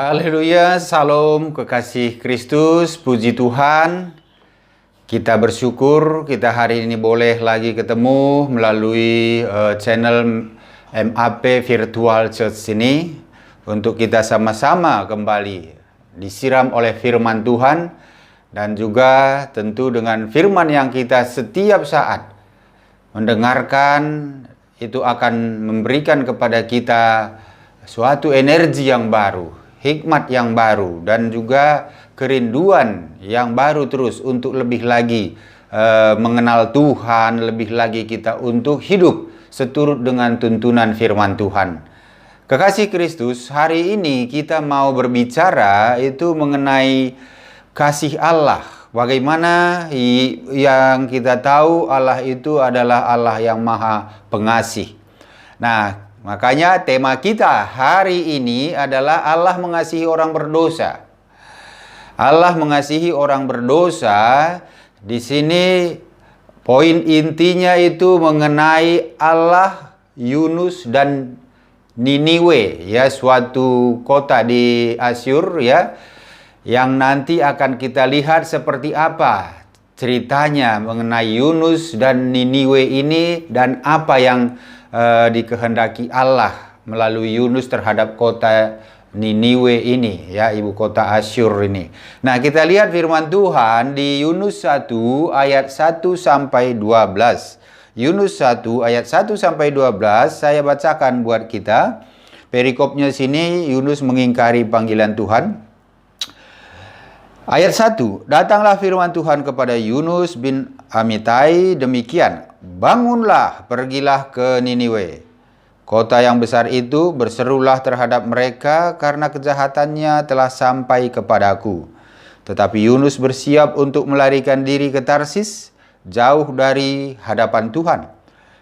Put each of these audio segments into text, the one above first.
Haleluya, salam kekasih Kristus, puji Tuhan. Kita bersyukur kita hari ini boleh lagi ketemu melalui channel MAP Virtual Church ini untuk kita sama-sama kembali disiram oleh firman Tuhan dan juga tentu dengan firman yang kita setiap saat mendengarkan itu akan memberikan kepada kita suatu energi yang baru, hikmat yang baru, dan juga kerinduan yang baru terus untuk lebih lagi mengenal Tuhan, lebih lagi kita untuk hidup seturut dengan tuntunan firman Tuhan. Kekasih Kristus, hari ini kita mau berbicara itu mengenai kasih Allah. Bagaimana yang kita tahu Allah itu adalah Allah yang maha pengasih. Nah, makanya tema kita hari ini adalah Allah mengasihi orang berdosa. Allah mengasihi orang berdosa. Di sini poin intinya itu mengenai Allah, Yunus dan Niniwe, ya, suatu kota di Asyur, ya, yang nanti akan kita lihat seperti apa ceritanya mengenai Yunus dan Niniwe ini dan apa yang dikehendaki Allah melalui Yunus terhadap kota Niniwe ini, ya, ibu kota Asyur ini. Nah, kita lihat firman Tuhan di Yunus 1 ayat 1 sampai 12. Yunus 1 ayat 1 sampai 12 saya bacakan buat kita. Perikopnya sini Yunus mengingkari panggilan Tuhan. Ayat 1, datanglah firman Tuhan kepada Yunus bin Amitai demikian, bangunlah, pergilah ke Niniwe, kota yang besar itu, berserulah terhadap mereka karena kejahatannya telah sampai kepadaku. Tetapi Yunus bersiap untuk melarikan diri ke Tarsis, jauh dari hadapan Tuhan.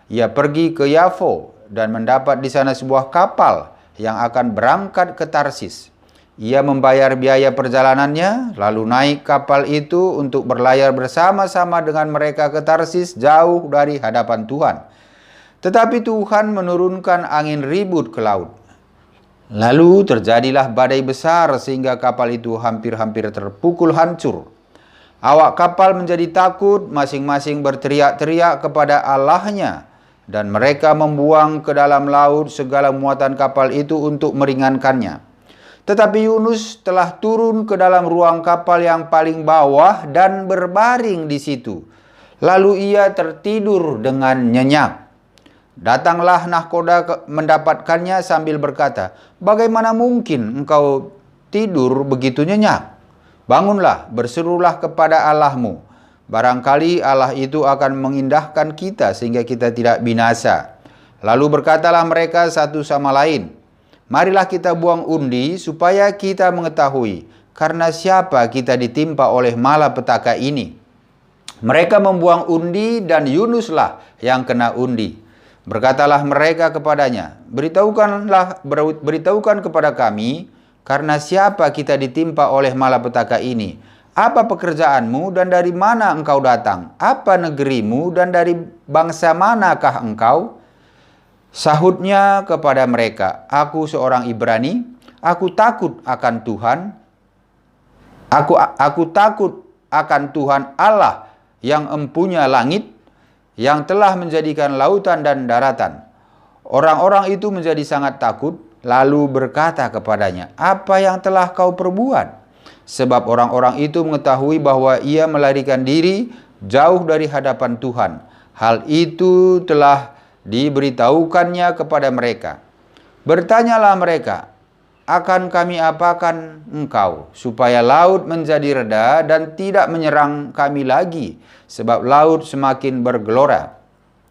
Ia pergi ke Yafo dan mendapat di sana sebuah kapal yang akan berangkat ke Tarsis. Ia membayar biaya perjalanannya, lalu naik kapal itu untuk berlayar bersama-sama dengan mereka ke Tarsis jauh dari hadapan Tuhan. Tetapi Tuhan menurunkan angin ribut ke laut. Lalu terjadilah badai besar sehingga kapal itu hampir-hampir terpukul hancur. Awak kapal menjadi takut, masing-masing berteriak-teriak kepada Allahnya, dan mereka membuang ke dalam laut segala muatan kapal itu untuk meringankannya. Tetapi Yunus telah turun ke dalam ruang kapal yang paling bawah dan berbaring di situ. Lalu ia tertidur dengan nyenyak. Datanglah nahkoda mendapatkannya sambil berkata, bagaimana mungkin engkau tidur begitu nyenyak? Bangunlah, berserulah kepada Allahmu. Barangkali Allah itu akan mengindahkan kita sehingga kita tidak binasa. Lalu berkatalah mereka satu sama lain, marilah kita buang undi supaya kita mengetahui karena siapa kita ditimpa oleh malapetaka ini. Mereka membuang undi dan Yunuslah yang kena undi. Berkatalah mereka kepadanya, beritahukan kepada kami karena siapa kita ditimpa oleh malapetaka ini. Apa pekerjaanmu dan dari mana engkau datang? Apa negerimu dan dari bangsa manakah engkau? Sahutnya kepada mereka, aku seorang Ibrani, aku takut akan Tuhan. Aku takut akan Tuhan Allah yang empunya langit, yang telah menjadikan lautan dan daratan. Orang-orang itu menjadi sangat takut, lalu berkata kepadanya, apa yang telah kau perbuat? Sebab orang-orang itu mengetahui bahwa ia melarikan diri jauh dari hadapan Tuhan. Hal itu telah diberitahukannya kepada mereka. Bertanyalah mereka, akan kami apakan engkau, supaya laut menjadi reda dan tidak menyerang kami lagi, sebab laut semakin bergelora.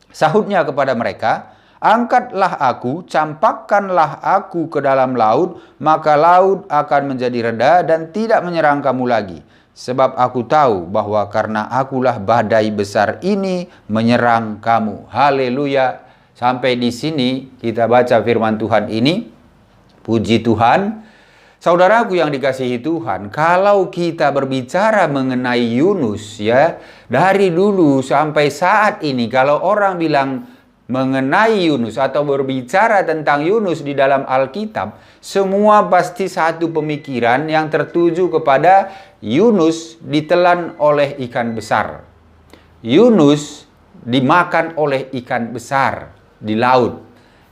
Sahutnya kepada mereka, angkatlah aku, campakkanlah aku ke dalam laut, maka laut akan menjadi reda dan tidak menyerang kamu lagi. Sebab aku tahu bahwa karena akulah badai besar ini menyerang kamu. Haleluya. Sampai di sini kita baca firman Tuhan ini. Puji Tuhan. Saudaraku yang dikasihi Tuhan, kalau kita berbicara mengenai Yunus, ya, dari dulu sampai saat ini, kalau orang bilang mengenai Yunus atau berbicara tentang Yunus di dalam Alkitab, semua pasti satu pemikiran yang tertuju kepada Yunus ditelan oleh ikan besar. Yunus dimakan oleh ikan besar di laut.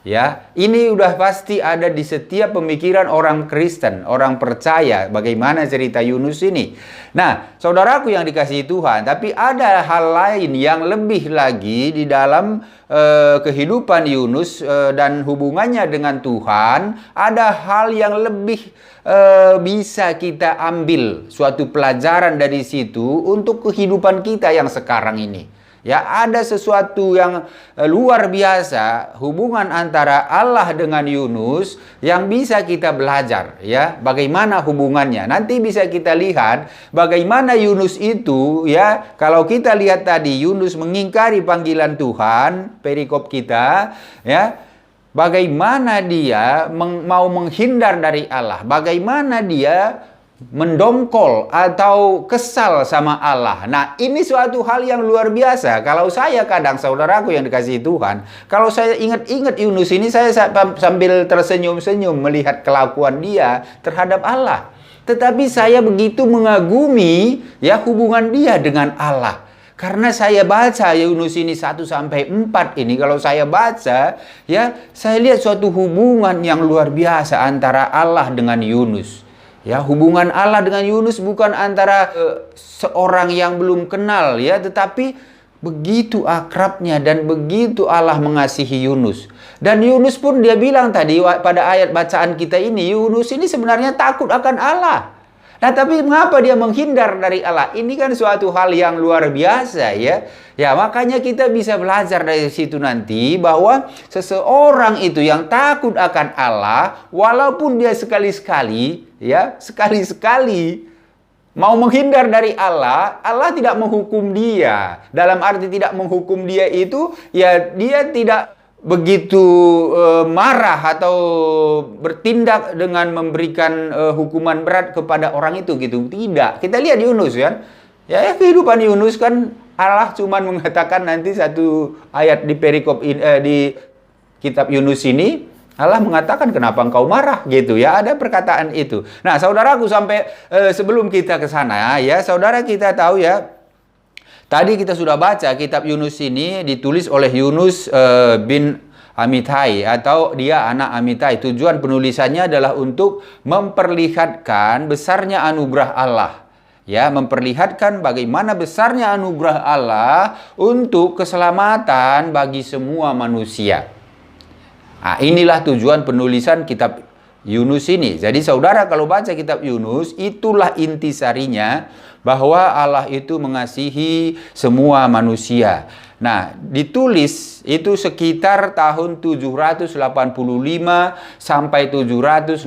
Ya, ini udah pasti ada di setiap pemikiran orang Kristen, orang percaya bagaimana cerita Yunus ini. Nah, saudaraku yang dikasihi Tuhan, tapi ada hal lain yang lebih lagi di dalam kehidupan Yunus dan hubungannya dengan Tuhan. Ada hal yang lebih bisa kita ambil suatu pelajaran dari situ untuk kehidupan kita yang sekarang ini. Ya, ada sesuatu yang luar biasa hubungan antara Allah dengan Yunus yang bisa kita belajar, ya. Bagaimana hubungannya? Nanti bisa kita lihat bagaimana Yunus itu, ya. Kalau kita lihat tadi Yunus mengingkari panggilan Tuhan, perikop kita, ya. Bagaimana dia mau menghindar dari Allah? Bagaimana dia mendongkol atau kesal sama Allah. Nah, ini suatu hal yang luar biasa. Kalau saya kadang, saudaraku yang dikasihi Tuhan, kalau saya ingat-ingat Yunus ini, saya sambil tersenyum-senyum melihat kelakuan dia terhadap Allah. Tetapi saya begitu mengagumi ya hubungan dia dengan Allah. Karena saya baca Yunus ini 1-4 ini, kalau saya baca, ya, saya lihat suatu hubungan yang luar biasa antara Allah dengan Yunus. Ya, hubungan Allah dengan Yunus bukan antara seorang yang belum kenal, ya, tetapi begitu akrabnya dan begitu Allah mengasihi Yunus. Dan Yunus pun dia bilang tadi pada ayat bacaan kita ini, Yunus ini sebenarnya takut akan Allah. Nah, tapi mengapa dia menghindar dari Allah? Ini kan suatu hal yang luar biasa, ya. Ya, makanya kita bisa belajar dari situ nanti bahwa seseorang itu yang takut akan Allah, walaupun dia sekali-sekali, ya, sekali-sekali mau menghindar dari Allah, Allah tidak menghukum dia. Dalam arti tidak menghukum dia itu, ya, dia tidak begitu marah atau bertindak dengan memberikan hukuman berat kepada orang itu gitu. Tidak. Kita lihat Yunus kan. Ya, kehidupan Yunus kan Allah cuma mengatakan nanti satu ayat di perikop di kitab Yunus ini, Allah mengatakan kenapa engkau marah gitu ya. Ada perkataan itu. Nah, saudaraku, sampai sebelum kita ke sana ya, saudara, kita tahu ya, tadi kita sudah baca kitab Yunus ini ditulis oleh Yunus bin Amittai, atau dia anak Amittai. Tujuan penulisannya adalah untuk memperlihatkan besarnya anugerah Allah. Ya, memperlihatkan bagaimana besarnya anugerah Allah untuk keselamatan bagi semua manusia. Nah, inilah tujuan penulisan kitab Yunus ini. Jadi saudara kalau baca kitab Yunus, itulah intisarinya bahwa Allah itu mengasihi semua manusia. Nah, ditulis itu sekitar tahun 785 sampai 760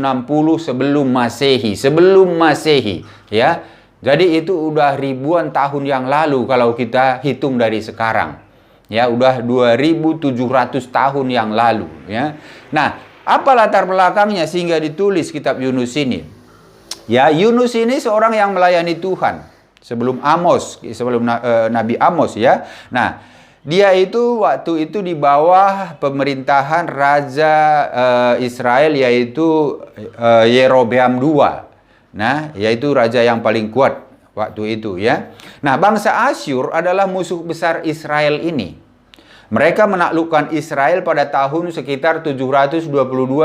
sebelum Masehi. Sebelum Masehi, ya. Jadi itu udah ribuan tahun yang lalu kalau kita hitung dari sekarang. Ya, udah 2700 tahun yang lalu, ya. Nah, apa latar belakangnya sehingga ditulis kitab Yunus ini? Ya, Yunus ini seorang yang melayani Tuhan sebelum Amos, sebelum Nabi Amos, ya. Nah, dia itu waktu itu di bawah pemerintahan Raja Israel, yaitu Yerobeam II. Nah, yaitu raja yang paling kuat waktu itu, ya. Nah, bangsa Asyur adalah musuh besar Israel ini. Mereka menaklukkan Israel pada tahun sekitar 722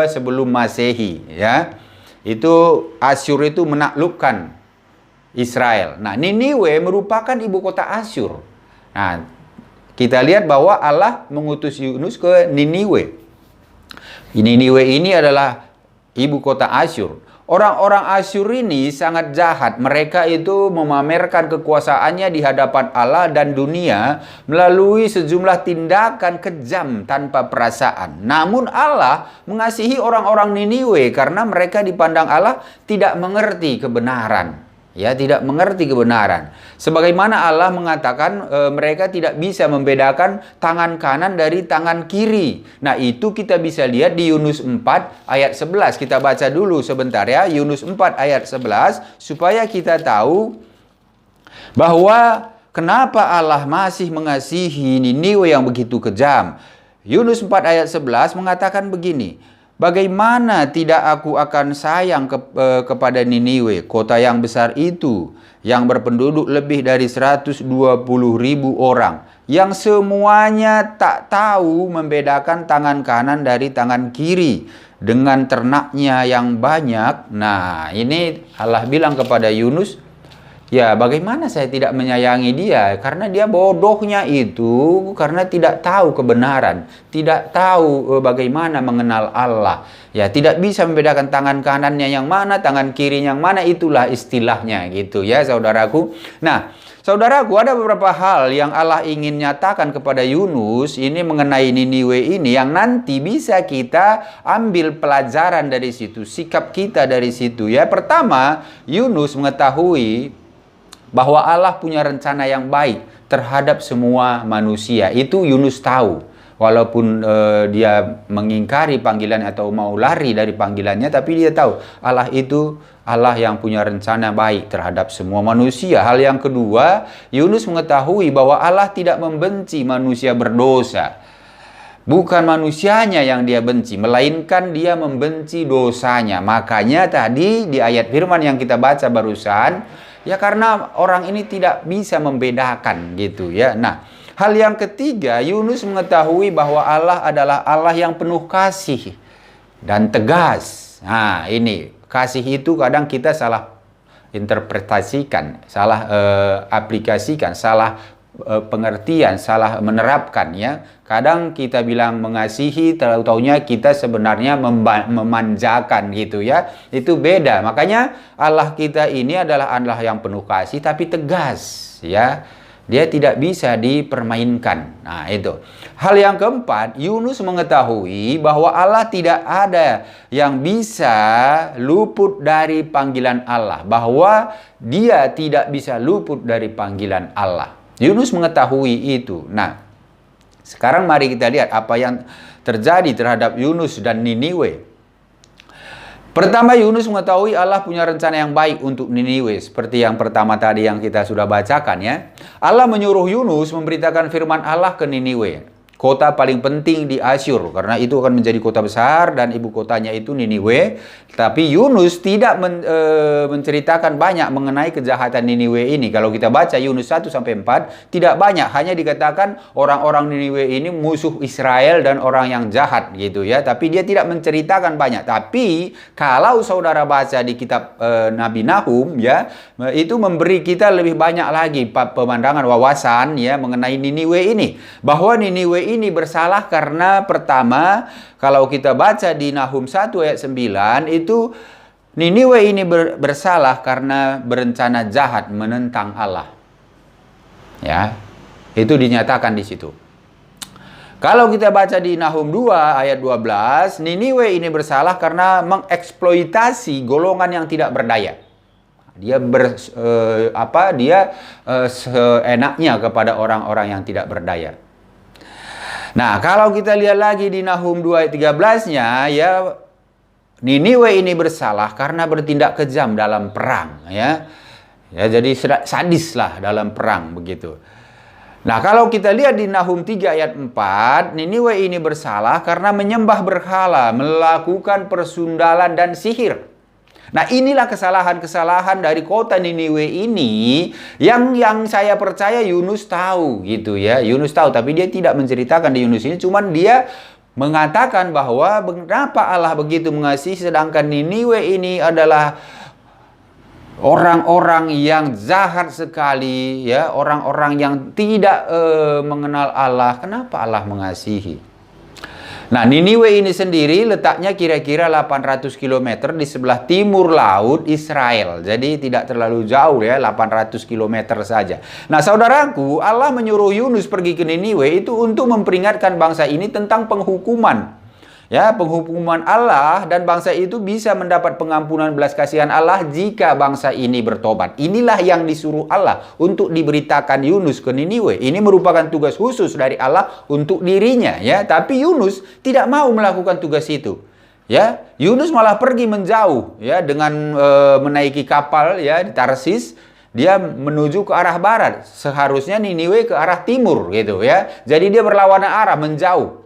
sebelum Masehi, ya. Itu Asyur itu menaklukkan Israel. Nah, Niniwe merupakan ibu kota Asyur. Nah, kita lihat bahwa Allah mengutus Yunus ke Niniwe. Niniwe ini adalah ibu kota Asyur. Orang-orang Asyur ini sangat jahat. Mereka itu memamerkan kekuasaannya di hadapan Allah dan dunia melalui sejumlah tindakan kejam tanpa perasaan. Namun Allah mengasihi orang-orang Niniwe karena mereka dipandang Allah tidak mengerti kebenaran. Ya, tidak mengerti kebenaran. Sebagaimana Allah mengatakan mereka tidak bisa membedakan tangan kanan dari tangan kiri. Nah, itu kita bisa lihat di Yunus 4 ayat 11. Kita baca dulu sebentar ya, Yunus 4 ayat 11, supaya kita tahu bahwa kenapa Allah masih mengasihi Niniwe yang begitu kejam. Yunus 4 ayat 11 mengatakan begini, bagaimana tidak aku akan sayang kepada Niniwe, kota yang besar itu, yang berpenduduk lebih dari 120.000 orang, yang semuanya tak tahu membedakan tangan kanan dari tangan kiri, dengan ternaknya yang banyak. Nah, ini Allah bilang kepada Yunus, ya, bagaimana saya tidak menyayangi dia? Karena dia bodohnya itu, karena tidak tahu kebenaran, tidak tahu bagaimana mengenal Allah. Ya, tidak bisa membedakan tangan kanannya yang mana, tangan kirinya yang mana, itulah istilahnya gitu ya, saudaraku. Nah, saudaraku, ada beberapa hal yang Allah ingin nyatakan kepada Yunus ini mengenai Niniwe ini yang nanti bisa kita ambil pelajaran dari situ, sikap kita dari situ ya. Pertama, Yunus mengetahui bahwa Allah punya rencana yang baik terhadap semua manusia. Itu Yunus tahu. Walaupun dia mengingkari panggilan atau mau lari dari panggilannya, tapi dia tahu Allah itu Allah yang punya rencana baik terhadap semua manusia. Hal yang kedua, Yunus mengetahui bahwa Allah tidak membenci manusia berdosa. Bukan manusianya yang dia benci, melainkan dia membenci dosanya. Makanya tadi di ayat firman yang kita baca barusan, ya karena orang ini tidak bisa membedakan gitu ya. Nah, hal yang ketiga, Yunus mengetahui bahwa Allah adalah Allah yang penuh kasih dan tegas. Nah, ini kasih itu kadang kita salah interpretasikan, salah aplikasikan, salah pengertian, salah menerapkan ya. Kadang kita bilang mengasihi, tahu-taunya kita sebenarnya memanjakan gitu ya. Itu beda. Makanya Allah kita ini adalah Allah yang penuh kasih tapi tegas ya. Dia tidak bisa dipermainkan. Nah, itu. Hal yang keempat, Yunus mengetahui bahwa Allah tidak ada yang bisa luput dari panggilan Allah, bahwa dia tidak bisa luput dari panggilan Allah. Yunus mengetahui itu. Nah, sekarang mari kita lihat apa yang terjadi terhadap Yunus dan Niniwe. Pertama, Yunus mengetahui Allah punya rencana yang baik untuk Niniwe. Seperti yang pertama tadi yang kita sudah bacakan ya. Allah menyuruh Yunus memberitakan firman Allah ke Niniwe, kota paling penting di Asyur, karena itu akan menjadi kota besar dan ibu kotanya itu Niniwe. Tapi Yunus tidak menceritakan banyak mengenai kejahatan Niniwe ini. Kalau kita baca Yunus 1-4, tidak banyak, hanya dikatakan orang-orang Niniwe ini musuh Israel dan orang yang jahat gitu ya. Tapi dia tidak menceritakan banyak. Tapi kalau saudara baca di kitab Nabi Nahum ya, itu memberi kita lebih banyak lagi pemandangan wawasan ya mengenai Niniwe ini. Bahwa Niniwe ini bersalah karena pertama, kalau kita baca di Nahum 1 ayat 9, itu Niniwe ini bersalah karena berencana jahat menentang Allah. Ya, itu dinyatakan di situ. Kalau kita baca di Nahum 2 ayat 12, Niniwe ini bersalah karena mengeksploitasi golongan yang tidak berdaya. Dia seenaknya kepada orang-orang yang tidak berdaya. Nah, kalau kita lihat lagi di Nahum 2 ayat 13-nya ya, Niniwe ini bersalah karena bertindak kejam dalam perang ya. Ya, jadi sadis lah dalam perang begitu. Nah, kalau kita lihat di Nahum 3 ayat 4, Niniwe ini bersalah karena menyembah berhala, melakukan persundalan dan sihir. Nah, inilah kesalahan-kesalahan dari kota Niniwe ini yang saya percaya Yunus tahu gitu ya. Yunus tahu, tapi dia tidak menceritakan di Yunus ini, cuman dia mengatakan bahwa kenapa Allah begitu mengasihi sedangkan Niniwe ini adalah orang-orang yang jahat sekali ya, orang-orang yang tidak mengenal Allah. Kenapa Allah mengasihi? Nah, Niniwe ini sendiri letaknya kira-kira 800 km di sebelah timur laut Israel. Jadi tidak terlalu jauh ya, 800 km saja. Nah, saudaraku, Allah menyuruh Yunus pergi ke Niniwe itu untuk memperingatkan bangsa ini tentang penghukuman. Ya, penghukuman Allah, dan bangsa itu bisa mendapat pengampunan belas kasihan Allah jika bangsa ini bertobat. Inilah yang disuruh Allah untuk diberitakan Yunus ke Niniwe. Ini merupakan tugas khusus dari Allah untuk dirinya ya, tapi Yunus tidak mau melakukan tugas itu. Ya, Yunus malah pergi menjauh ya dengan menaiki kapal ya di Tarsis. Dia menuju ke arah barat. Seharusnya Niniwe ke arah timur gitu ya. Jadi dia berlawanan arah, menjauh.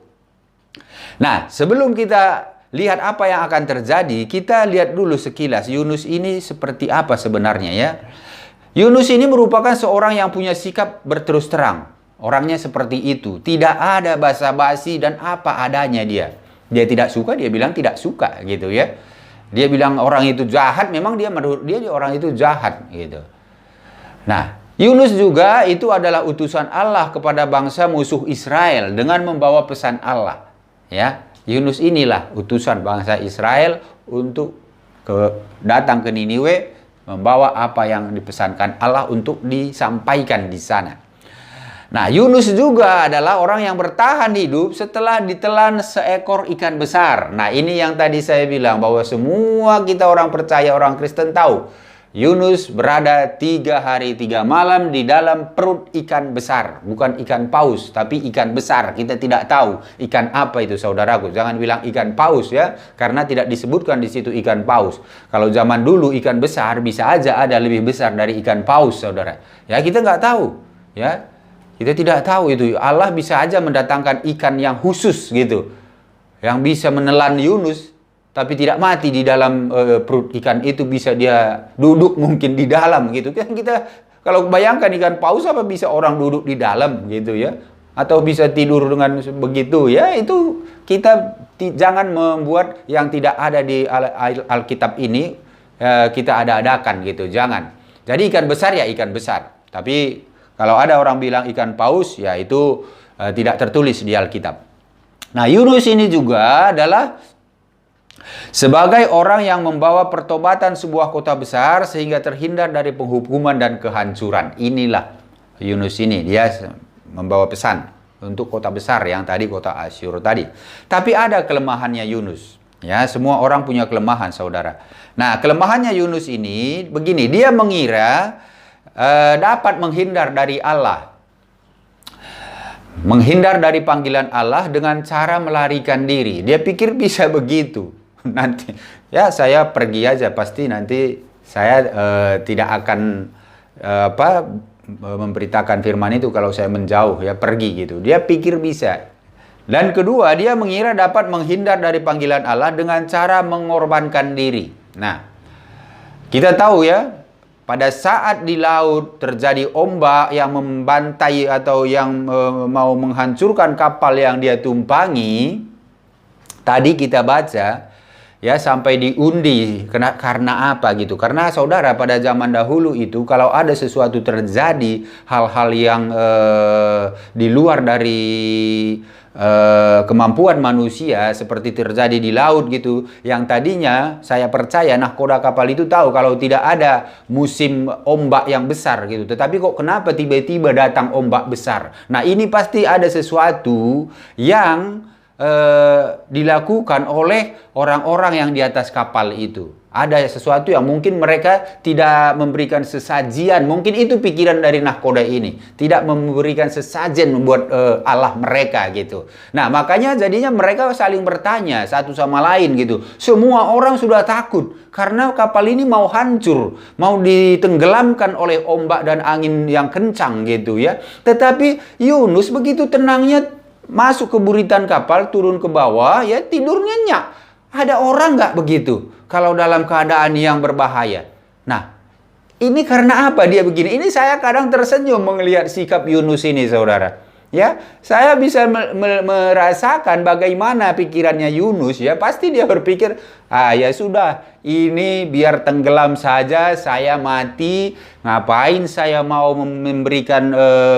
Nah, sebelum kita lihat apa yang akan terjadi, kita lihat dulu sekilas Yunus ini seperti apa sebenarnya ya. Yunus ini merupakan seorang yang punya sikap berterus terang. Orangnya seperti itu. Tidak ada basa-basi dan apa adanya dia. Dia tidak suka, dia bilang tidak suka gitu ya. Dia bilang orang itu jahat, memang dia orang itu jahat gitu. Nah, Yunus juga itu adalah utusan Allah kepada bangsa musuh Israel dengan membawa pesan Allah. Ya, Yunus inilah utusan bangsa Israel untuk datang ke Niniwe, membawa apa yang dipesankan Allah untuk disampaikan di sana. Nah, Yunus juga adalah orang yang bertahan hidup setelah ditelan seekor ikan besar. Nah, ini yang tadi saya bilang bahwa semua kita orang percaya, orang Kristen tahu. Yunus berada 3 hari 3 malam di dalam perut ikan besar. Bukan ikan paus, tapi ikan besar. Kita tidak tahu ikan apa itu, saudaraku. Jangan bilang ikan paus ya, karena tidak disebutkan di situ ikan paus. Kalau zaman dulu ikan besar bisa aja ada lebih besar dari ikan paus, saudara. Ya, kita nggak tahu. Ya, kita tidak tahu itu. Allah bisa aja mendatangkan ikan yang khusus gitu, yang bisa menelan Yunus, tapi tidak mati di dalam perut ikan itu, bisa dia duduk mungkin di dalam gitu. Kita kalau bayangkan ikan paus, apa bisa orang duduk di dalam gitu ya, atau bisa tidur dengan begitu ya. Itu kita jangan membuat yang tidak ada di Alkitab ini kita ada-adakan gitu, jangan. Jadi ikan besar ya ikan besar, tapi kalau ada orang bilang ikan paus ya itu tidak tertulis di Alkitab. Nah, Yunus ini juga adalah sebagai orang yang membawa pertobatan sebuah kota besar sehingga terhindar dari penghukuman dan kehancuran. Inilah Yunus ini, dia membawa pesan untuk kota besar yang tadi kota Asyur tadi. Tapi ada kelemahannya Yunus. Ya, semua orang punya kelemahan, saudara. Nah, kelemahannya Yunus ini begini, dia mengira dapat menghindar dari Allah. Menghindar dari panggilan Allah dengan cara melarikan diri. Dia pikir bisa begitu. Nanti ya saya pergi aja, pasti nanti saya tidak akan memberitakan firman itu kalau saya menjauh ya, pergi gitu. Dia pikir bisa. Dan kedua, dia mengira dapat menghindar dari panggilan Allah dengan cara mengorbankan diri. Nah, kita tahu ya, pada saat di laut terjadi ombak yang membantai atau yang mau menghancurkan kapal yang dia tumpangi, tadi kita baca ya sampai diundi. Karena apa gitu? Karena saudara, pada zaman dahulu itu kalau ada sesuatu terjadi, hal-hal yang di luar dari kemampuan manusia seperti terjadi di laut gitu, yang tadinya saya percaya nahkoda kapal itu tahu kalau tidak ada musim ombak yang besar gitu, tetapi kok kenapa tiba-tiba datang ombak besar? Nah, ini pasti ada sesuatu yang dilakukan oleh orang-orang yang di atas kapal itu. Ada sesuatu yang mungkin mereka tidak memberikan sesajian. Mungkin itu pikiran dari nahkoda ini, tidak memberikan sesajen membuat Allah mereka gitu. Nah, makanya jadinya mereka saling bertanya satu sama lain gitu. Semua orang sudah takut karena kapal ini mau hancur, mau ditenggelamkan oleh ombak dan angin yang kencang gitu ya. Tetapi Yunus begitu tenangnya masuk ke buritan kapal, turun ke bawah, ya tidur nyenyak. Ada orang nggak begitu kalau dalam keadaan yang berbahaya? Nah, ini karena apa dia begini? Ini saya kadang tersenyum melihat sikap Yunus ini, saudara. Ya, saya bisa merasakan bagaimana pikirannya Yunus ya. Pasti dia berpikir, ya sudah, ini biar tenggelam saja, saya mati. Ngapain saya mau memberikan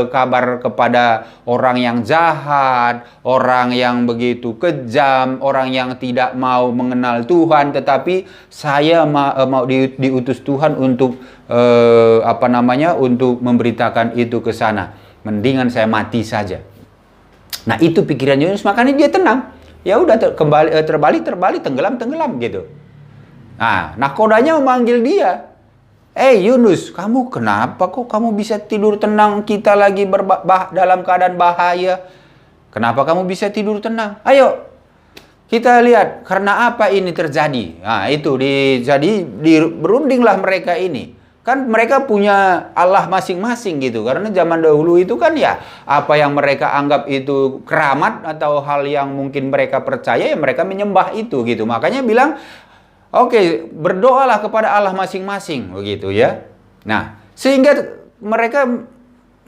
kabar kepada orang yang jahat, orang yang begitu kejam, orang yang tidak mau mengenal Tuhan, tetapi saya mau diutus Tuhan untuk untuk memberitakan itu ke sana. Mendingan saya mati saja. Nah, itu pikiran Yunus, makanya dia tenang. Ya udah terbalik, tenggelam gitu. Nah, nahkodanya memanggil dia. Yunus, kamu kenapa kok kamu bisa tidur tenang? Kita lagi dalam keadaan bahaya. Kenapa kamu bisa tidur tenang? Ayo, kita lihat karena apa ini terjadi. Nah, itu berundinglah mereka ini. Kan mereka punya Allah masing-masing gitu. Karena zaman dahulu itu kan ya apa yang mereka anggap itu keramat atau hal yang mungkin mereka percaya ya mereka menyembah itu gitu. Makanya bilang oke, berdoalah kepada Allah masing-masing begitu ya. Nah, sehingga mereka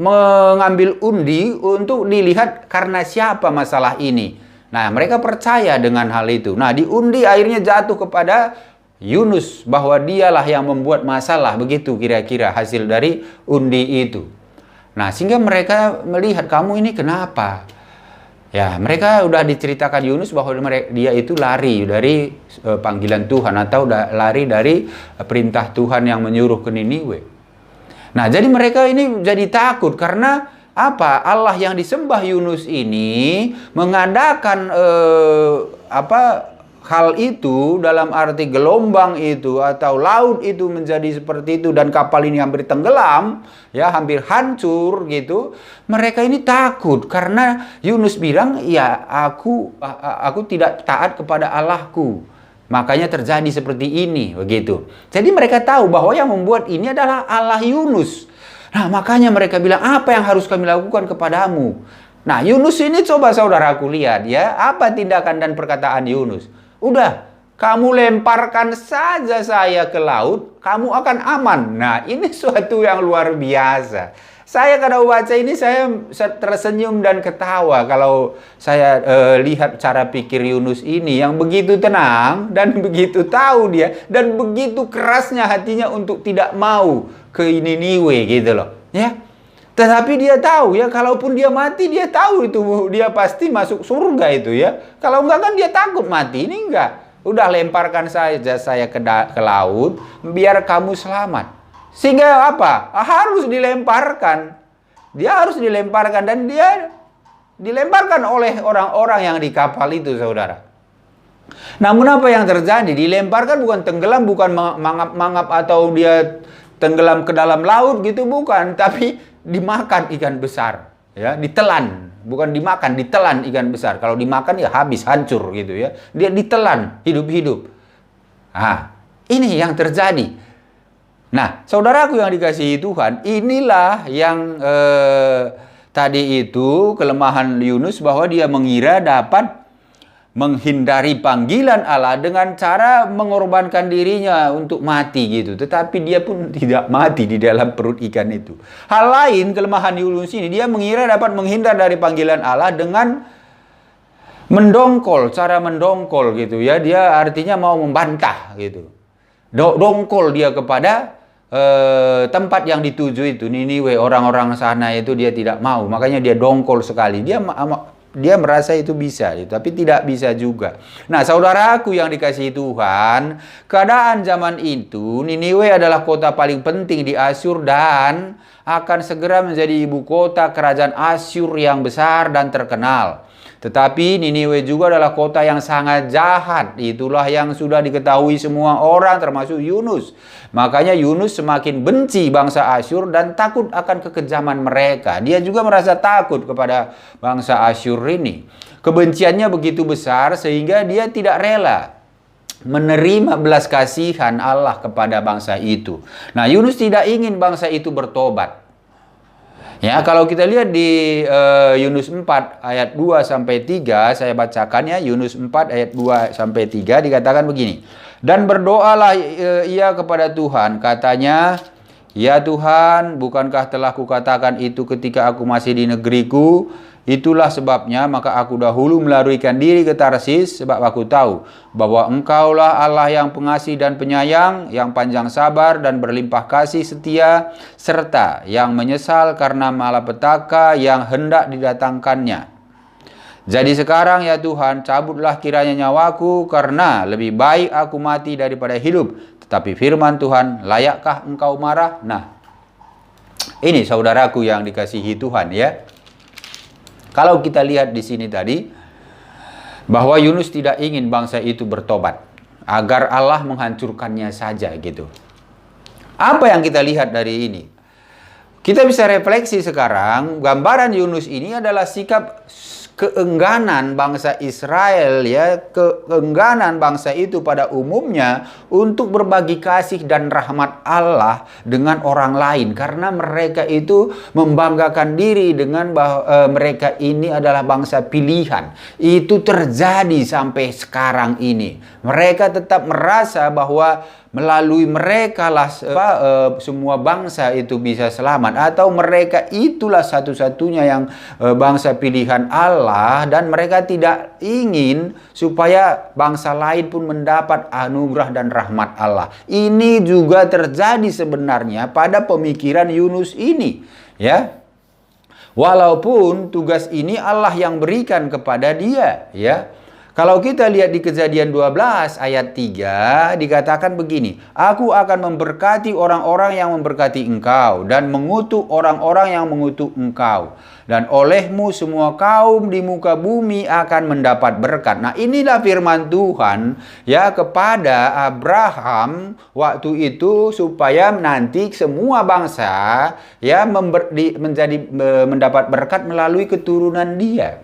mengambil undi untuk dilihat karena siapa masalah ini. Nah, mereka percaya dengan hal itu. Nah, diundi akhirnya jatuh kepada Yunus bahwa dialah yang membuat masalah, begitu kira-kira hasil dari undi itu. Nah, sehingga mereka melihat kamu ini kenapa? Ya, mereka udah diceritakan Yunus bahwa dia itu lari dari panggilan Tuhan atau lari dari perintah Tuhan yang menyuruh ke Niniwe. Nah, jadi mereka ini jadi takut karena apa? Allah yang disembah Yunus ini mengadakan hal itu dalam arti gelombang itu atau laut itu menjadi seperti itu dan kapal ini hampir tenggelam, ya hampir hancur gitu. Mereka ini takut karena Yunus bilang, ya aku tidak taat kepada Allahku. Makanya terjadi seperti ini, begitu. Jadi mereka tahu bahwa yang membuat ini adalah Allah Yunus. Nah, makanya mereka bilang, apa yang harus kami lakukan kepadamu? Nah, Yunus ini coba saudaraku lihat ya, apa tindakan dan perkataan Yunus. Udah, kamu lemparkan saja saya ke laut, kamu akan aman. Nah, ini suatu yang luar biasa. Saya kalau baca ini, saya tersenyum dan ketawa kalau saya lihat cara pikir Yunus ini yang begitu tenang dan begitu tahu dia dan begitu kerasnya hatinya untuk tidak mau ke Niniwe gitu loh, ya. Tetapi dia tahu ya, kalaupun dia mati, dia tahu itu dia pasti masuk surga itu ya. Kalau enggak kan dia takut mati. Ini enggak. Udah lemparkan saja saya ke laut, biar kamu selamat. Sehingga apa? Harus dilemparkan. Dia harus dilemparkan dan dia dilemparkan oleh orang-orang yang di kapal itu, saudara. Namun apa yang terjadi? Dilemparkan bukan tenggelam, bukan mangap-mangap atau dia tenggelam ke dalam laut gitu, bukan. Tapi dimakan ikan besar, ya, ditelan, bukan dimakan, ditelan ikan besar. Kalau dimakan ya habis, hancur gitu ya. Dia ditelan hidup-hidup. Nah, ini yang terjadi. Nah, saudaraku yang dikasihi Tuhan, inilah yang tadi itu kelemahan Yunus bahwa dia mengira dapat menghindari panggilan Allah dengan cara mengorbankan dirinya untuk mati gitu. Tetapi dia pun tidak mati di dalam perut ikan itu. Hal lain kelemahan Yunus ini, dia mengira dapat menghindar dari panggilan Allah dengan mendongkol, cara mendongkol gitu ya. Dia artinya mau membantah gitu. Dongkol dia kepada tempat yang dituju itu, Niniwe, orang-orang sana itu dia tidak mau. Makanya dia dongkol sekali. Dia merasa itu bisa, tapi tidak bisa juga. Nah, saudaraku yang dikasihi Tuhan, keadaan zaman itu, Niniwe adalah kota paling penting di Asyur dan akan segera menjadi ibu kota kerajaan Asyur yang besar dan terkenal. Tetapi Niniwe juga adalah kota yang sangat jahat. Itulah yang sudah diketahui semua orang termasuk Yunus. Makanya Yunus semakin benci bangsa Asyur dan takut akan kekejaman mereka. Dia juga merasa takut kepada bangsa Asyur ini. Kebenciannya begitu besar sehingga dia tidak rela menerima belas kasihan Allah kepada bangsa itu. Nah, Yunus tidak ingin bangsa itu bertobat. Ya, kalau kita lihat di Yunus 4 ayat 2 sampai 3, saya bacakan ya, Yunus 4 ayat 2 sampai 3 dikatakan begini. Dan berdoalah ia kepada Tuhan, katanya, ya Tuhan, bukankah telah kukatakan itu ketika aku masih di negeriku? Itulah sebabnya maka aku dahulu melarikan diri ke Tarsis, sebab aku tahu bahwa Engkaulah Allah yang pengasih dan penyayang, yang panjang sabar dan berlimpah kasih setia, serta yang menyesal karena malapetaka yang hendak didatangkannya. Jadi sekarang ya Tuhan, cabutlah kiranya nyawaku, karena lebih baik aku mati daripada hidup. Tetapi firman Tuhan, layakkah Engkau marah? Nah, ini saudaraku yang dikasihi Tuhan ya. Kalau kita lihat di sini tadi, bahwa Yunus tidak ingin bangsa itu bertobat, agar Allah menghancurkannya saja gitu. Apa yang kita lihat dari ini? Kita bisa refleksi sekarang, gambaran Yunus ini adalah sikap keengganan bangsa Israel, ya, keengganan bangsa itu pada umumnya untuk berbagi kasih dan rahmat Allah dengan orang lain, karena mereka itu membanggakan diri dengan bahwa mereka ini adalah bangsa pilihan. Itu terjadi sampai sekarang ini. Mereka tetap merasa bahwa melalui mereka lah semua bangsa itu bisa selamat, atau mereka itulah satu-satunya yang bangsa pilihan Allah, dan mereka tidak ingin supaya bangsa lain pun mendapat anugerah dan rahmat Allah. Ini juga terjadi sebenarnya pada pemikiran Yunus ini, ya. Walaupun tugas ini Allah yang berikan kepada dia, ya. Kalau kita lihat di Kejadian 12 ayat 3 dikatakan begini, "Aku akan memberkati orang-orang yang memberkati engkau dan mengutuk orang-orang yang mengutuk engkau. Dan olehmu semua kaum di muka bumi akan mendapat berkat." Nah, inilah firman Tuhan, ya, kepada Abraham waktu itu, supaya nanti semua bangsa, ya, mendapat berkat melalui keturunan dia.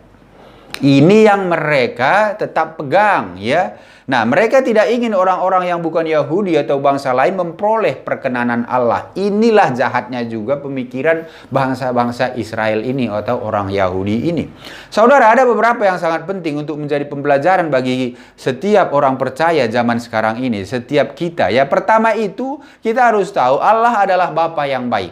Ini yang mereka tetap pegang, ya. Nah, mereka tidak ingin orang-orang yang bukan Yahudi atau bangsa lain memperoleh perkenanan Allah. Inilah jahatnya juga pemikiran bangsa-bangsa Israel ini atau orang Yahudi ini. Saudara, ada beberapa yang sangat penting untuk menjadi pembelajaran bagi setiap orang percaya zaman sekarang ini, setiap kita. Ya, pertama itu kita harus tahu Allah adalah Bapa yang baik,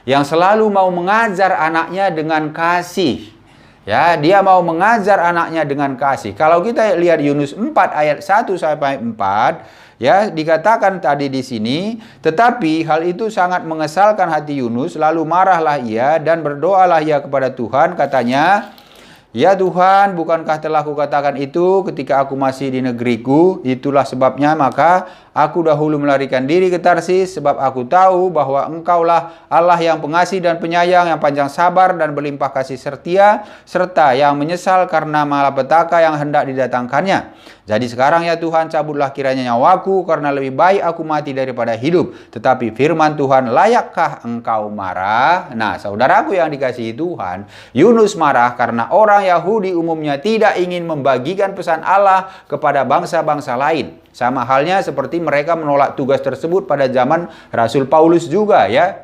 yang selalu mau mengajar anaknya dengan kasih. Ya, dia mau mengajar anaknya dengan kasih. Kalau kita lihat Yunus 4 ayat 1 sampai 4, ya, dikatakan tadi di sini, "Tetapi hal itu sangat mengesalkan hati Yunus, lalu marahlah ia dan berdoalah ia kepada Tuhan, katanya, 'Ya Tuhan, bukankah telah kukatakan itu ketika aku masih di negeriku? Itulah sebabnya maka aku dahulu melarikan diri ke Tarsis, sebab aku tahu bahwa Engkaulah Allah yang pengasih dan penyayang, yang panjang sabar dan berlimpah kasih setia, serta yang menyesal karena malapetaka yang hendak didatangkannya. Jadi sekarang ya Tuhan, cabutlah kiranya nyawaku, karena lebih baik aku mati daripada hidup. Tetapi firman Tuhan, layakkah Engkau marah?'" Nah, saudaraku yang dikasihi Tuhan, Yunus marah karena orang Yahudi umumnya tidak ingin membagikan pesan Allah kepada bangsa-bangsa lain. Sama halnya seperti mereka menolak tugas tersebut pada zaman Rasul Paulus juga, ya.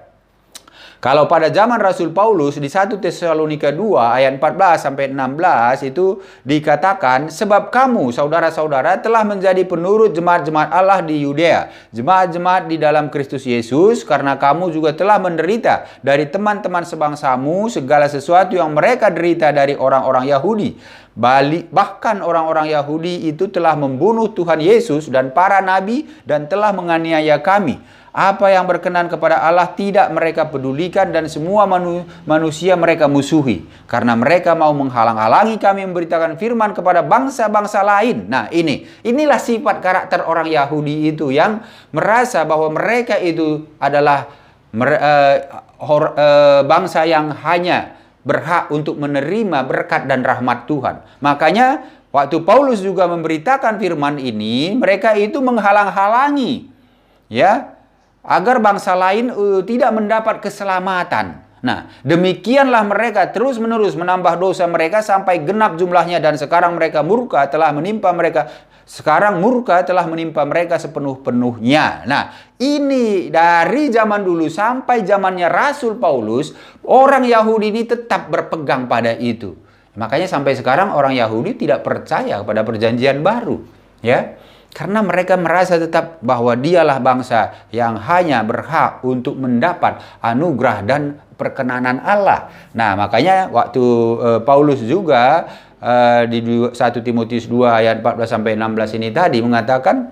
Kalau pada zaman Rasul Paulus di 1 Tesalonika 2 ayat 14 sampai 16 itu dikatakan, "Sebab kamu saudara-saudara telah menjadi penurut jemaat-jemaat Allah di Yudea, jemaat-jemaat di dalam Kristus Yesus, karena kamu juga telah menderita dari teman-teman sebangsamu segala sesuatu yang mereka derita dari orang-orang Yahudi. Bahkan orang-orang Yahudi itu telah membunuh Tuhan Yesus dan para nabi dan telah menganiaya kami. Apa yang berkenan kepada Allah tidak mereka pedulikan, dan semua manusia mereka musuhi, karena mereka mau menghalang-halangi kami memberitakan firman kepada bangsa-bangsa lain." Nah, inilah sifat karakter orang Yahudi itu, yang merasa bahwa mereka itu adalah bangsa yang hanya berhak untuk menerima berkat dan rahmat Tuhan. Makanya waktu Paulus juga memberitakan firman ini, mereka itu menghalang-halangi, ya, agar bangsa lain tidak mendapat keselamatan. Nah, demikianlah mereka terus-menerus menambah dosa mereka sampai genap jumlahnya, dan sekarang murka telah menimpa mereka sepenuh-penuhnya. Nah, ini dari zaman dulu sampai zamannya Rasul Paulus, orang Yahudi ini tetap berpegang pada itu. Makanya sampai sekarang orang Yahudi tidak percaya kepada perjanjian baru, ya. Karena mereka merasa tetap bahwa dialah bangsa yang hanya berhak untuk mendapat anugerah dan perkenanan Allah. Nah, makanya waktu Paulus juga di 1 Timotius 2 ayat 14 sampai 16 ini tadi mengatakan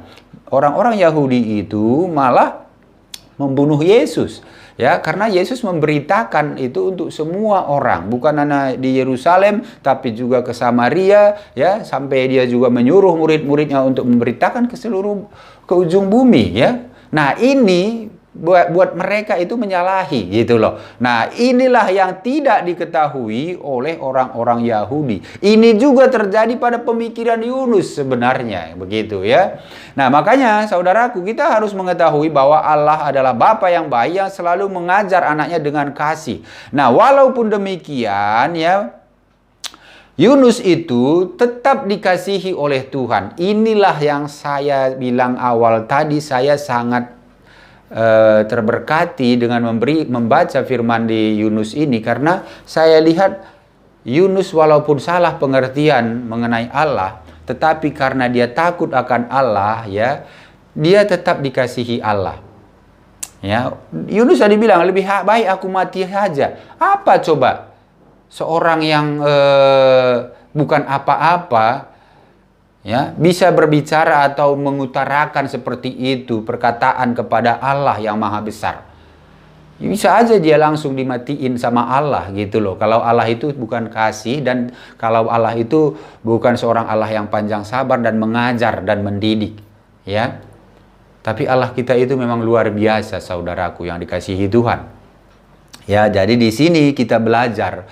orang-orang Yahudi itu malah membunuh Yesus. Ya, karena Yesus memberitakan itu untuk semua orang, bukan hanya di Yerusalem, tapi juga ke Samaria, ya, sampai dia juga menyuruh murid-muridnya untuk memberitakan ke ujung bumi, ya. Nah, ini buat mereka itu menyalahi, gitu loh. Nah, inilah yang tidak diketahui oleh orang-orang Yahudi. Ini juga terjadi pada pemikiran Yunus sebenarnya, begitu, ya. Nah, makanya saudaraku, kita harus mengetahui bahwa Allah adalah Bapa yang baik, yang selalu mengajar anaknya dengan kasih. Nah, walaupun demikian, ya, Yunus itu tetap dikasihi oleh Tuhan. Inilah yang saya bilang awal tadi, saya sangat terberkati dengan membaca firman di Yunus ini, karena saya lihat Yunus walaupun salah pengertian mengenai Allah, tetapi karena dia takut akan Allah, ya, dia tetap dikasihi Allah. Ya, Yunus tadi bilang lebih baik aku mati saja. Apa coba seorang yang bukan apa-apa, ya, bisa berbicara atau mengutarakan seperti itu perkataan kepada Allah yang maha besar? Bisa aja dia langsung dimatiin sama Allah gitu loh. Kalau Allah itu bukan kasih, dan kalau Allah itu bukan seorang Allah yang panjang sabar dan mengajar dan mendidik, ya. Tapi Allah kita itu memang luar biasa, saudaraku yang dikasihi Tuhan. Ya, jadi di sini kita belajar,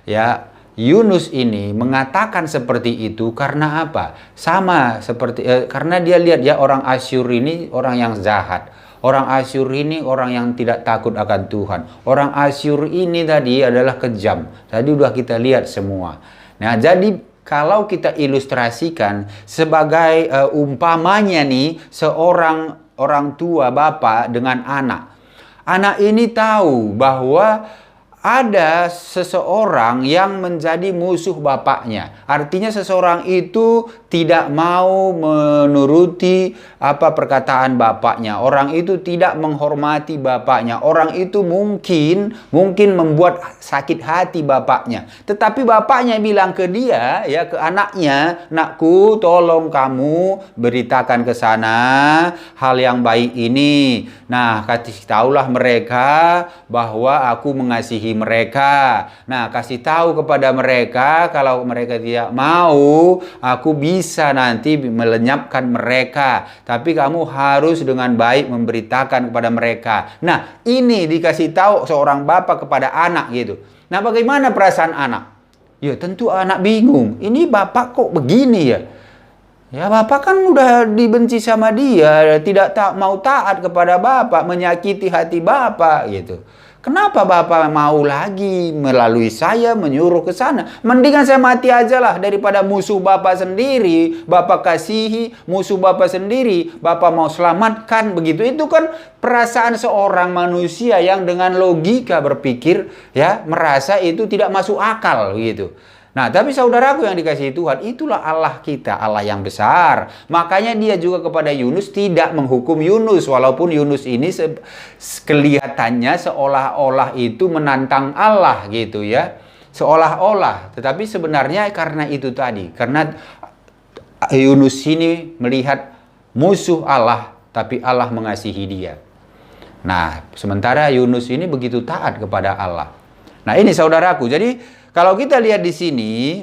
ya, Yunus ini mengatakan seperti itu karena apa? Sama seperti karena dia lihat, ya, orang Asyur ini orang yang jahat. Orang Asyur ini orang yang tidak takut akan Tuhan. Orang Asyur ini tadi adalah kejam. Tadi udah kita lihat semua. Nah, jadi kalau kita ilustrasikan sebagai umpamanya nih, seorang orang tua, bapak dengan anak. Anak ini tahu bahwa ada seseorang yang menjadi musuh bapaknya. Artinya seseorang itu tidak mau menuruti apa perkataan bapaknya. Orang itu tidak menghormati bapaknya. Orang itu mungkin membuat sakit hati bapaknya. Tetapi bapaknya bilang ke dia, ya, ke anaknya, "Nakku, tolong kamu beritakan ke sana hal yang baik ini. Nah, kasih tahulah mereka bahwa aku mengasihi mereka. Nah, kasih tahu kepada mereka kalau mereka tidak mau, aku bisa nanti melenyapkan mereka. Tapi kamu harus dengan baik memberitakan kepada mereka." Nah, ini dikasih tahu seorang bapak kepada anak gitu. Nah, bagaimana perasaan anak? Ya, tentu anak bingung. Ini bapak kok begini ya? Ya, bapak kan udah dibenci sama dia, tidak mau taat kepada bapak, menyakiti hati bapak gitu. Kenapa bapak mau lagi melalui saya menyuruh ke sana? Mendingan saya mati aja lah daripada musuh bapak sendiri. Bapak kasihi musuh bapak sendiri, bapak mau selamatkan begitu. Itu kan perasaan seorang manusia yang dengan logika berpikir, ya, merasa itu tidak masuk akal gitu. Nah, tapi saudaraku yang dikasihi Tuhan, itulah Allah kita, Allah yang besar. Makanya dia juga kepada Yunus tidak menghukum Yunus. Walaupun Yunus ini kelihatannya seolah-olah itu menantang Allah gitu, ya. Seolah-olah. Tetapi sebenarnya karena itu tadi. Karena Yunus ini melihat musuh Allah, tapi Allah mengasihi dia. Nah, sementara Yunus ini begitu taat kepada Allah. Nah, ini saudaraku. Jadi kalau kita lihat di sini,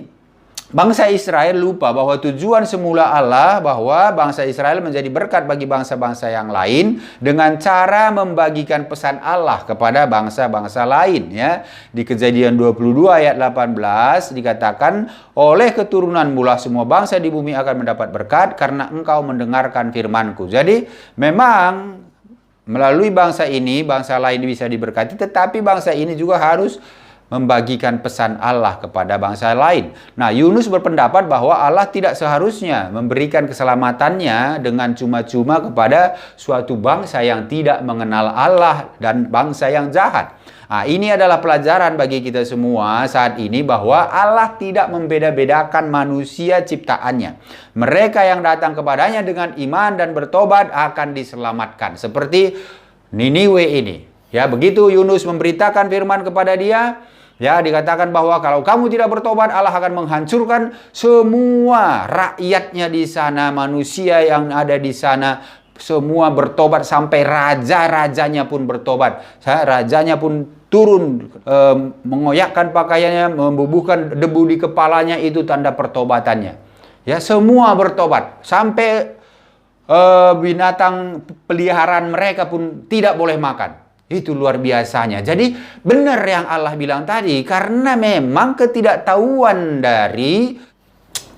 bangsa Israel lupa bahwa tujuan semula Allah bahwa bangsa Israel menjadi berkat bagi bangsa-bangsa yang lain dengan cara membagikan pesan Allah kepada bangsa-bangsa lain, ya. Di Kejadian 22 ayat 18 dikatakan, "Oleh keturunan mula semua bangsa di bumi akan mendapat berkat karena engkau mendengarkan firman-Ku." Jadi memang melalui bangsa ini, bangsa lain bisa diberkati, tetapi bangsa ini juga harus membagikan pesan Allah kepada bangsa lain. Nah, Yunus berpendapat bahwa Allah tidak seharusnya memberikan keselamatannya dengan cuma-cuma kepada suatu bangsa yang tidak mengenal Allah dan bangsa yang jahat. Nah, ini adalah pelajaran bagi kita semua saat ini bahwa Allah tidak membeda-bedakan manusia ciptaannya. Mereka yang datang kepadanya dengan iman dan bertobat akan diselamatkan. Seperti Niniwe ini. Ya, begitu Yunus memberitakan firman kepada dia, ya, dikatakan bahwa kalau kamu tidak bertobat, Allah akan menghancurkan semua rakyatnya di sana, manusia yang ada di sana, semua bertobat sampai raja-rajanya pun bertobat. Rajanya pun turun, mengoyakkan pakaiannya, membubuhkan debu di kepalanya, itu tanda pertobatannya. Ya, semua bertobat sampai binatang peliharaan mereka pun tidak boleh makan. Itu luar biasanya. Jadi benar yang Allah bilang tadi, karena memang ketidaktahuan dari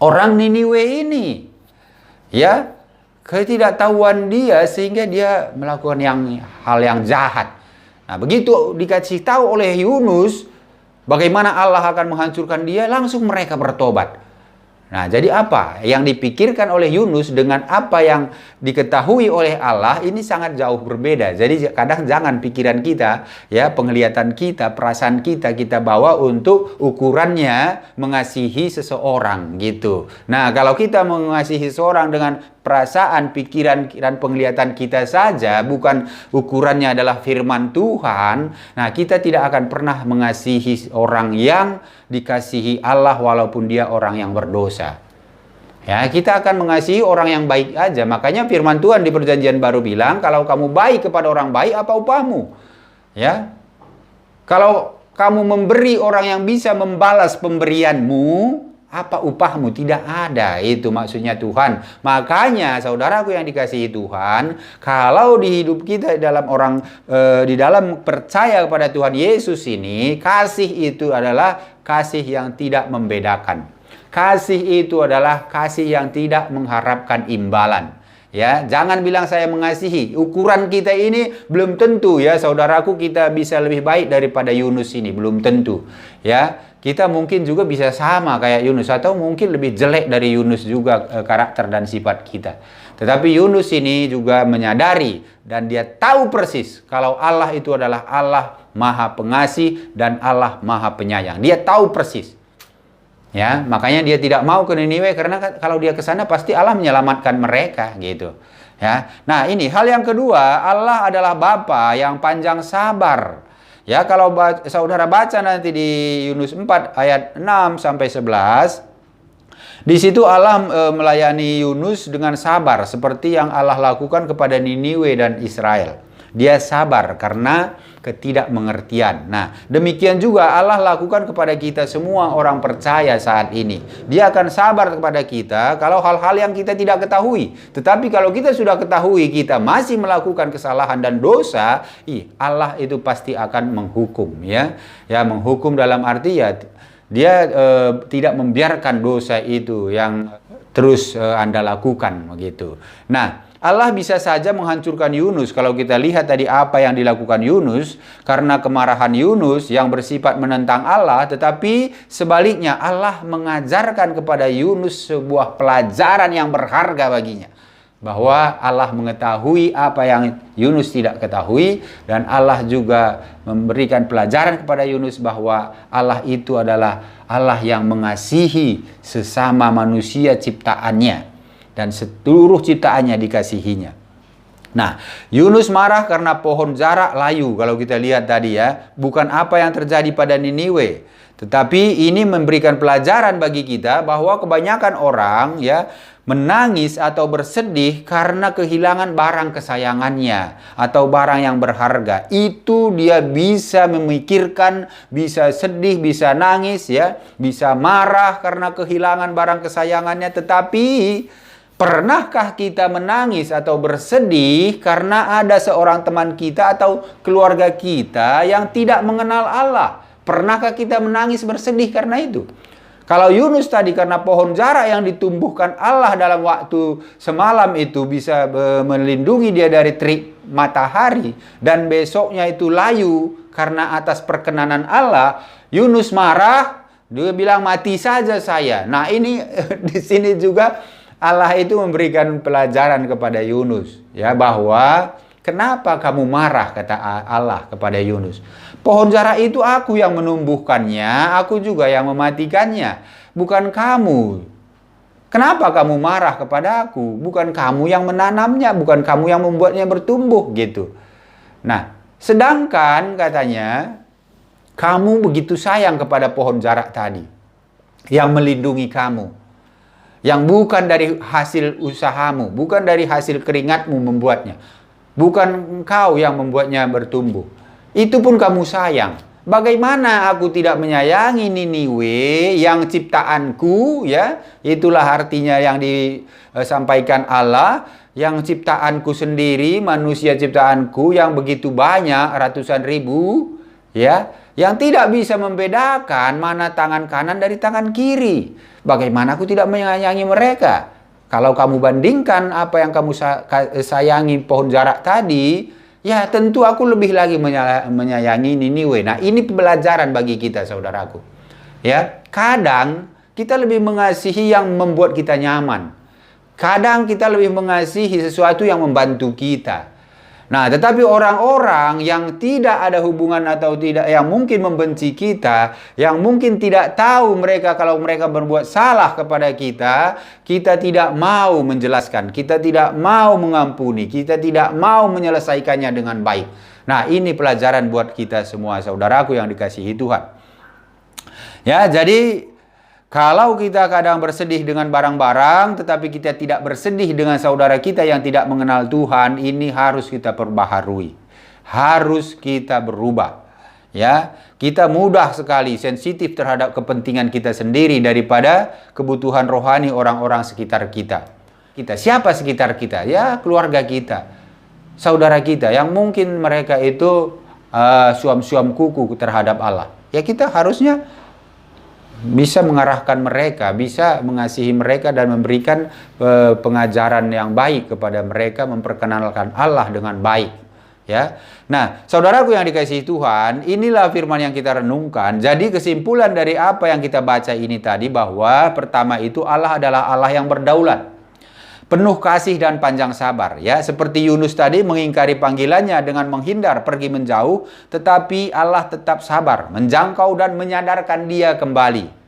orang Niniwe ini, ya, ketidaktahuan dia sehingga dia melakukan hal yang jahat. Nah, begitu dikasih tahu oleh Yunus, Bagaimana Allah akan menghancurkan dia? Langsung mereka bertobat. Nah, jadi apa yang dipikirkan oleh Yunus dengan apa yang diketahui oleh Allah ini sangat jauh berbeda. Jadi kadang jangan pikiran kita, ya, penglihatan kita, perasaan kita bawa untuk ukurannya mengasihi seseorang gitu. Nah, kalau kita mengasihi seseorang dengan perasaan, pikiran, dan penglihatan kita saja, bukan ukurannya adalah firman Tuhan, nah kita tidak akan pernah mengasihi orang yang dikasihi Allah walaupun dia orang yang berdosa. Ya, kita akan mengasihi orang yang baik aja. Makanya firman Tuhan di Perjanjian Baru bilang, kalau kamu baik kepada orang baik, apa upahmu? Ya. Kalau kamu memberi orang yang bisa membalas pemberianmu, apa upahmu? Tidak ada. Itu maksudnya Tuhan. Makanya saudaraku yang dikasihi Tuhan, kalau di hidup kita di dalam percaya kepada Tuhan Yesus ini, kasih itu adalah kasih yang tidak membedakan. Kasih itu adalah kasih yang tidak mengharapkan imbalan. Ya, jangan bilang saya mengasihi. Ukuran kita ini belum tentu, ya, saudaraku, kita bisa lebih baik daripada Yunus ini, belum tentu. Ya, kita mungkin juga bisa sama kayak Yunus, atau mungkin lebih jelek dari Yunus juga karakter dan sifat kita. Tetapi Yunus ini juga menyadari dan dia tahu persis kalau Allah itu adalah Allah Maha Pengasih dan Allah Maha Penyayang. Dia tahu persis. Ya, makanya dia tidak mau ke Niniwe karena kalau dia ke sana pasti Allah menyelamatkan mereka gitu. Ya. Nah, ini hal yang kedua, Allah adalah Bapa yang panjang sabar. Ya, kalau saudara baca nanti di Yunus 4 ayat 6 sampai 11, di situ Allah melayani Yunus dengan sabar seperti yang Allah lakukan kepada Niniwe dan Israel. Dia sabar karena ketidakmengertian. Nah, demikian juga Allah lakukan kepada kita semua orang percaya saat ini. Dia akan sabar kepada kita kalau hal-hal yang kita tidak ketahui. Tetapi kalau kita sudah ketahui, kita masih melakukan kesalahan dan dosa, Allah itu pasti akan menghukum, ya. Ya, menghukum dalam arti ya dia tidak membiarkan dosa itu yang terus Anda lakukan begitu. Nah, Allah bisa saja menghancurkan Yunus. Kalau kita lihat tadi apa yang dilakukan Yunus, karena kemarahan Yunus yang bersifat menentang Allah, tetapi sebaliknya Allah mengajarkan kepada Yunus sebuah pelajaran yang berharga baginya. Bahwa Allah mengetahui apa yang Yunus tidak ketahui, dan Allah juga memberikan pelajaran kepada Yunus bahwa Allah itu adalah Allah yang mengasihi sesama manusia ciptaannya. Dan seluruh ciptaannya dikasihinya. Nah, Yunus marah karena pohon jarak layu. Kalau kita lihat tadi, ya, bukan apa yang terjadi pada Niniwe. Tetapi ini memberikan pelajaran bagi kita bahwa kebanyakan orang, ya, menangis atau bersedih karena kehilangan barang kesayangannya atau barang yang berharga. Itu dia bisa memikirkan, bisa sedih, bisa nangis, ya, bisa marah karena kehilangan barang kesayangannya. Tetapi pernahkah kita menangis atau bersedih karena ada seorang teman kita atau keluarga kita yang tidak mengenal Allah? Pernahkah kita menangis bersedih karena itu? Kalau Yunus tadi karena pohon jarak yang ditumbuhkan Allah dalam waktu semalam itu bisa melindungi dia dari terik matahari, dan besoknya itu layu karena atas perkenanan Allah, Yunus marah, dia bilang mati saja saya. Nah, ini di sini juga Allah itu memberikan pelajaran kepada Yunus, ya, bahwa kenapa kamu marah, kata Allah kepada Yunus. Pohon jarak itu aku yang menumbuhkannya, aku juga yang mematikannya, bukan kamu. Kenapa kamu marah kepada aku? Bukan kamu yang menanamnya, bukan kamu yang membuatnya bertumbuh gitu. Nah, sedangkan katanya kamu begitu sayang kepada pohon jarak tadi yang melindungi kamu, yang bukan dari hasil usahamu, bukan dari hasil keringatmu membuatnya. Bukan engkau yang membuatnya bertumbuh. Itu pun kamu sayang. Bagaimana aku tidak menyayangi Niniwe yang ciptaanku, ya? Itulah artinya yang disampaikan Allah, yang ciptaanku sendiri, manusia ciptaanku yang begitu banyak, ratusan ribu, ya, yang tidak bisa membedakan mana tangan kanan dari tangan kiri. Bagaimana aku tidak menyayangi mereka? Kalau kamu bandingkan apa yang kamu sayangi pohon jarak tadi, ya tentu aku lebih lagi menyayangi Niniwe. Nah, ini pembelajaran bagi kita, saudaraku. Ya, kadang kita lebih mengasihi yang membuat kita nyaman. Kadang kita lebih mengasihi sesuatu yang membantu kita. Nah, tetapi orang-orang yang tidak ada hubungan atau tidak, yang mungkin membenci kita, yang mungkin tidak tahu mereka kalau mereka berbuat salah kepada kita, kita tidak mau menjelaskan, kita tidak mau mengampuni, kita tidak mau menyelesaikannya dengan baik. Nah, ini pelajaran buat kita semua, saudaraku yang dikasihi Tuhan. Ya, jadi kalau kita kadang bersedih dengan barang-barang, tetapi kita tidak bersedih dengan saudara kita yang tidak mengenal Tuhan, ini harus kita perbaharui. Harus kita berubah. Ya, kita mudah sekali sensitif terhadap kepentingan kita sendiri daripada kebutuhan rohani orang-orang sekitar kita. Siapa sekitar kita? Ya, keluarga kita, saudara kita yang mungkin mereka itu suam-suam kuku terhadap Allah. Ya, kita harusnya bisa mengarahkan mereka, bisa mengasihi mereka dan memberikan pengajaran yang baik kepada mereka, memperkenalkan Allah dengan baik. Ya, nah, saudaraku yang dikasihi Tuhan, inilah firman yang kita renungkan. Jadi kesimpulan dari apa yang kita baca ini tadi, bahwa pertama itu Allah adalah Allah yang berdaulat, penuh kasih dan panjang sabar. Ya, seperti Yunus tadi mengingkari panggilannya dengan menghindar, pergi menjauh, tetapi Allah tetap sabar, menjangkau dan menyadarkan dia kembali.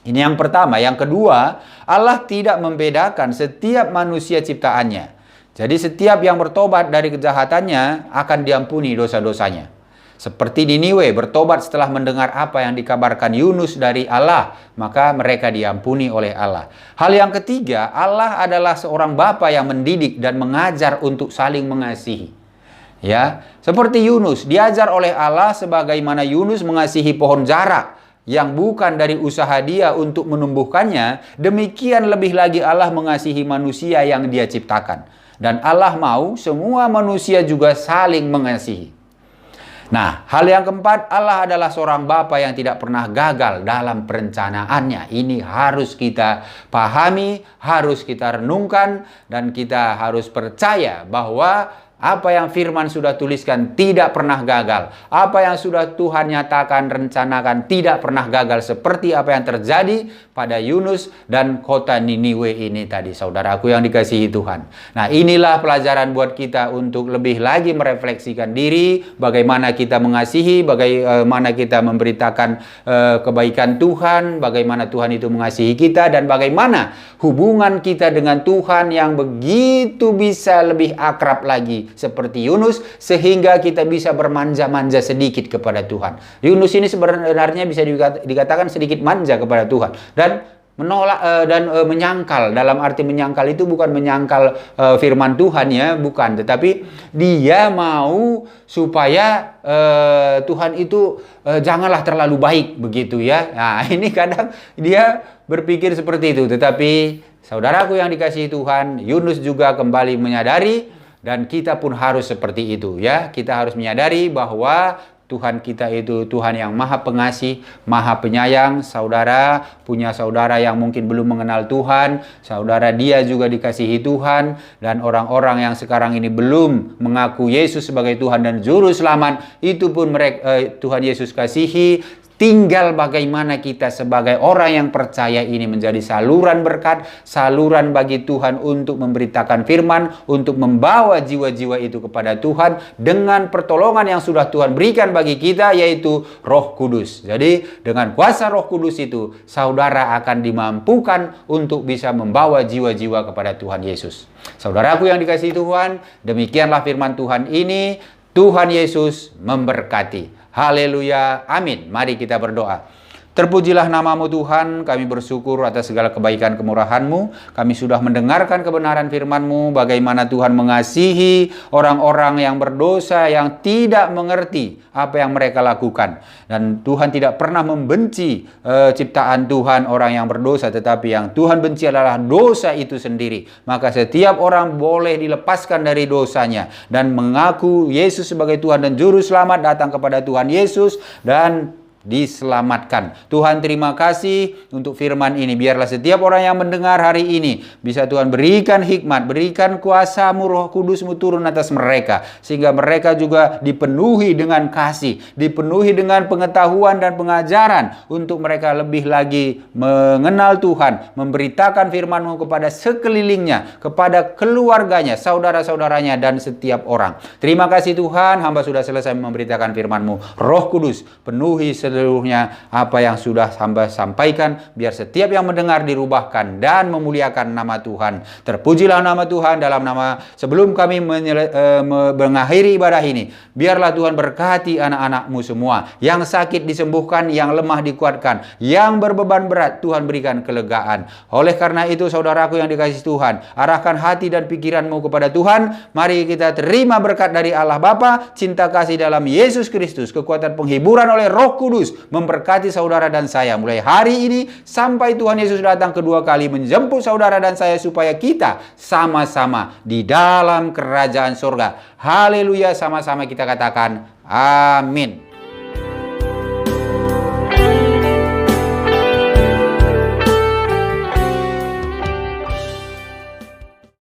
Ini yang pertama. Yang kedua, Allah tidak membedakan setiap manusia ciptaannya. Jadi setiap yang bertobat dari kejahatannya akan diampuni dosa-dosanya. Seperti Niniwe bertobat setelah mendengar apa yang dikabarkan Yunus dari Allah, maka mereka diampuni oleh Allah. Hal yang ketiga, Allah adalah seorang Bapa yang mendidik dan mengajar untuk saling mengasihi. Ya, seperti Yunus diajar oleh Allah sebagaimana Yunus mengasihi pohon jarak yang bukan dari usaha dia untuk menumbuhkannya, demikian lebih lagi Allah mengasihi manusia yang dia ciptakan. Dan Allah mau semua manusia juga saling mengasihi. Nah, hal yang keempat, Allah adalah seorang Bapa yang tidak pernah gagal dalam perencanaannya. Ini harus kita pahami, harus kita renungkan, dan kita harus percaya bahwa apa yang firman sudah tuliskan tidak pernah gagal. Apa yang sudah Tuhan nyatakan, rencanakan tidak pernah gagal, seperti apa yang terjadi pada Yunus dan kota Niniwe ini tadi, saudaraku yang dikasihi Tuhan. Nah, inilah pelajaran buat kita untuk lebih lagi merefleksikan diri, bagaimana kita mengasihi, bagaimana kita memberitakan kebaikan Tuhan, bagaimana Tuhan itu mengasihi kita, dan bagaimana hubungan kita dengan Tuhan yang begitu bisa lebih akrab lagi seperti Yunus, sehingga kita bisa bermanja-manja sedikit kepada Tuhan. Yunus ini sebenarnya bisa dikatakan sedikit manja kepada Tuhan dan menolak dan menyangkal. Dalam arti menyangkal itu bukan menyangkal firman Tuhan, ya, bukan, tetapi dia mau supaya Tuhan itu janganlah terlalu baik begitu, ya. Nah, ini kadang dia berpikir seperti itu, tetapi saudaraku yang dikasihi Tuhan, Yunus juga kembali menyadari. Dan kita pun harus seperti itu, ya. Kita harus menyadari bahwa Tuhan kita itu Tuhan yang maha pengasih, maha penyayang. Saudara punya saudara yang mungkin belum mengenal Tuhan, saudara dia juga dikasihi Tuhan. Dan orang-orang yang sekarang ini belum mengaku Yesus sebagai Tuhan dan Juru Selamat, itu pun Tuhan Yesus kasihi. Tinggal bagaimana kita sebagai orang yang percaya ini menjadi saluran berkat, saluran bagi Tuhan untuk memberitakan firman, untuk membawa jiwa-jiwa itu kepada Tuhan dengan pertolongan yang sudah Tuhan berikan bagi kita, yaitu Roh Kudus. Jadi dengan kuasa Roh Kudus itu, saudara akan dimampukan untuk bisa membawa jiwa-jiwa kepada Tuhan Yesus. Saudaraku yang dikasihi Tuhan, demikianlah firman Tuhan ini. Tuhan Yesus memberkati. Haleluya, amin. Mari kita berdoa. Terpujilah namamu Tuhan, kami bersyukur atas segala kebaikan kemurahan-Mu. Kami sudah mendengarkan kebenaran firman-Mu, bagaimana Tuhan mengasihi orang-orang yang berdosa, yang tidak mengerti apa yang mereka lakukan. Dan Tuhan tidak pernah membenci ciptaan Tuhan orang yang berdosa, tetapi yang Tuhan benci adalah dosa itu sendiri. Maka setiap orang boleh dilepaskan dari dosanya dan mengaku Yesus sebagai Tuhan dan Juru Selamat, datang kepada Tuhan Yesus dan diselamatkan. Tuhan, terima kasih untuk firman ini. Biarlah setiap orang yang mendengar hari ini bisa Tuhan berikan hikmat, berikan kuasa-Mu, Roh Kudus-Mu turun atas mereka, sehingga mereka juga dipenuhi dengan kasih, dipenuhi dengan pengetahuan dan pengajaran untuk mereka lebih lagi mengenal Tuhan, memberitakan firman-Mu kepada sekelilingnya, kepada keluarganya, saudara-saudaranya, dan setiap orang. Terima kasih Tuhan, hamba sudah selesai memberitakan firman-Mu. Roh Kudus, penuhi seluruhnya apa yang sudah hamba sampaikan, biar setiap yang mendengar dirubahkan dan memuliakan nama Tuhan. Terpujilah nama Tuhan dalam nama, sebelum kami mengakhiri ibadah ini, biarlah Tuhan berkati anak-anak-Mu semua. Yang sakit disembuhkan, yang lemah dikuatkan, yang berbeban berat Tuhan berikan kelegaan. Oleh karena itu, saudaraku yang dikasihi Tuhan, arahkan hati dan pikiranmu kepada Tuhan. Mari kita terima berkat dari Allah Bapa, cinta kasih dalam Yesus Kristus, kekuatan penghiburan oleh Roh Kudus memberkati saudara dan saya mulai hari ini sampai Tuhan Yesus datang kedua kali menjemput saudara dan saya, supaya kita sama-sama di dalam kerajaan surga. Haleluya, sama-sama kita katakan amin.